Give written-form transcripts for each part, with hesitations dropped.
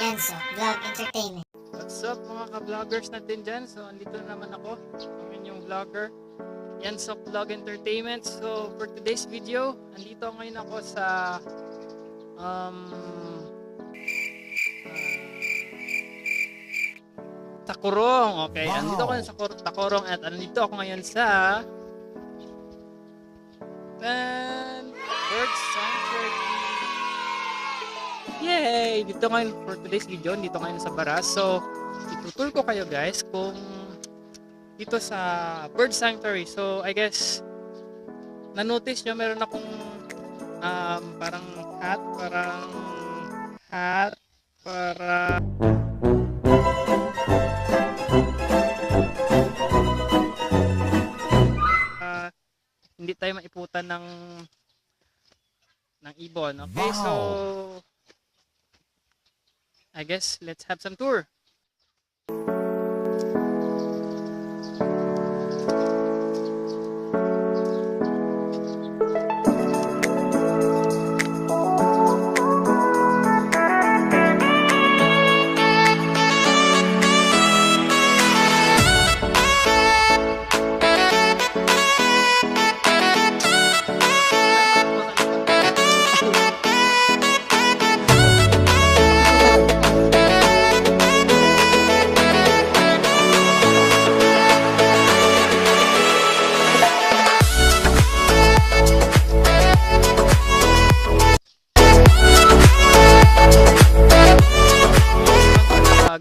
Jenso Vlog Entertainment. What's up mga ka-vloggers natin dyan? So, andito na naman ako, ang inyong vlogger, Jenso Vlog Entertainment. So, for today's video, andito ngayon ako sa Takurong. Okay, wow. Andito ako sa Takurong at andito ako ngayon sa Bird Sanctuary. Yay! Dito ngayon for today's video, dito ngayon sa baras. So, itutur ko kayo guys kung dito sa Bird Sanctuary. So, I guess na-notice nyo meron akong parang hat, para hindi tayo maiputan ng ibon. Okay, wow. So I guess let's have some tour.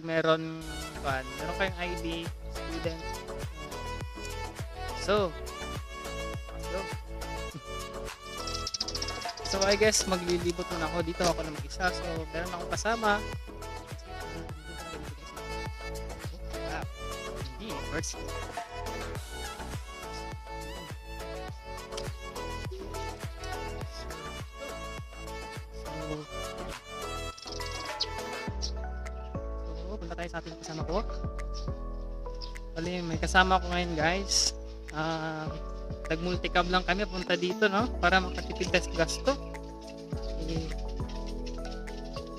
Meron kayong ID, student. So I guess maglilibot na ako dito. Ako na mag-isa. So meron akong kasama. Hindi, first. Punta tayo sa ating kasama ko. Bali, may kasama ko ngayon guys. Nag-multicam lang kami punta dito, no? Para makatipid tayo sa gasto.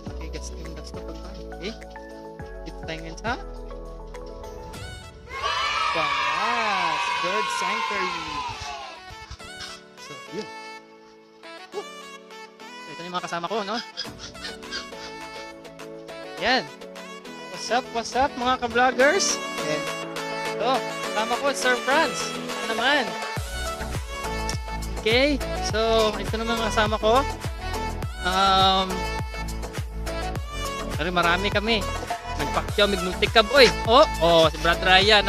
Okay, gasto yung gasto pa ba? Okay. Dito tayo ngayon sa baras, Bird Sanctuary. So, yun. So, ito yung mga kasama ko, no? Yan. What's up mga ka-vloggers? Ito, kasama ko Sir Franz. Ano naman? Okay, so ito naman kasama ko. Pero marami kami. Nagpakyaw, mag-multicab. Oy! Si Brad Ryan.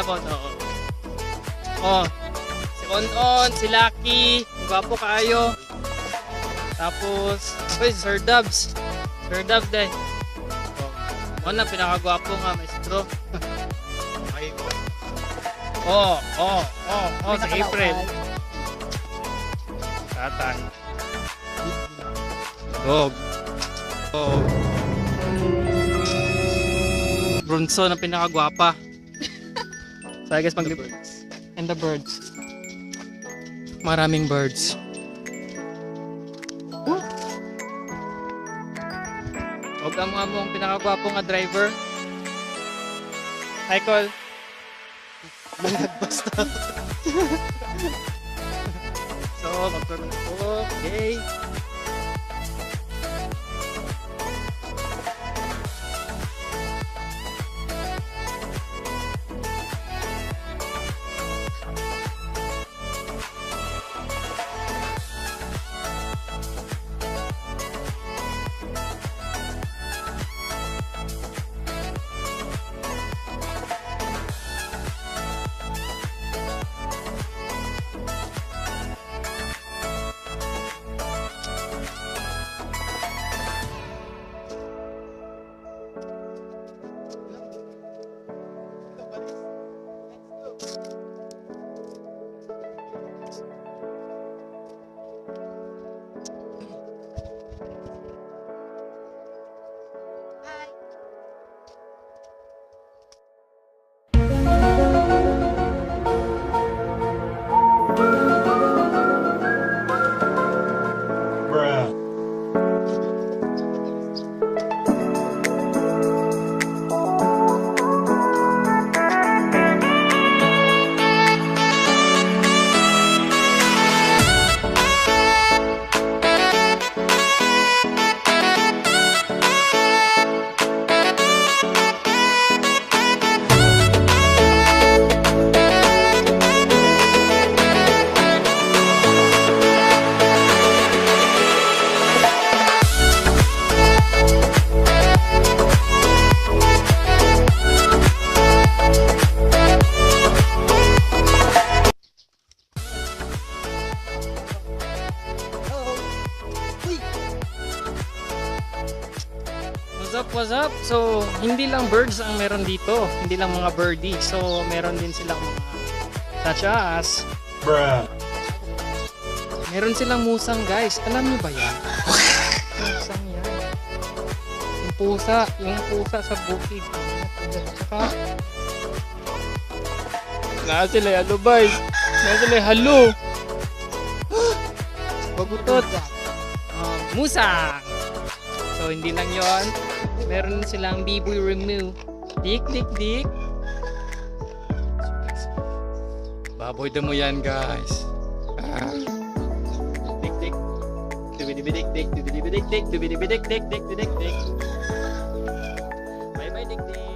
Si On, si Lucky. Gwapo kayo. Tapos, si Sir Dubs. Sir Dubs dahil. Ano, pinakagwapo nga, maestro. Si April. Tatay. Dog. Bronzo na pinakagwapa. So I guess birds. And the birds. Maraming birds. Huwag ang mga mong pinakagwapo nga driver. Hi, Col. Basta. So, mag-turn ako. Okay. What's up? So, hindi lang birds ang meron dito. Hindi lang mga birdie. So, meron din silang mga such as Bruh. meron silang musang, guys. Alam niyo ba yan? Musang yan. Yung pusa sa bukid. Saka, sila halo, boys. Sila halo. Bagutot. Musang. So, hindi lang yon. Meron silang biboy remove. Dik. Baboy mo yan, guys. Dik. Dubidibidik. Bye-bye, dik.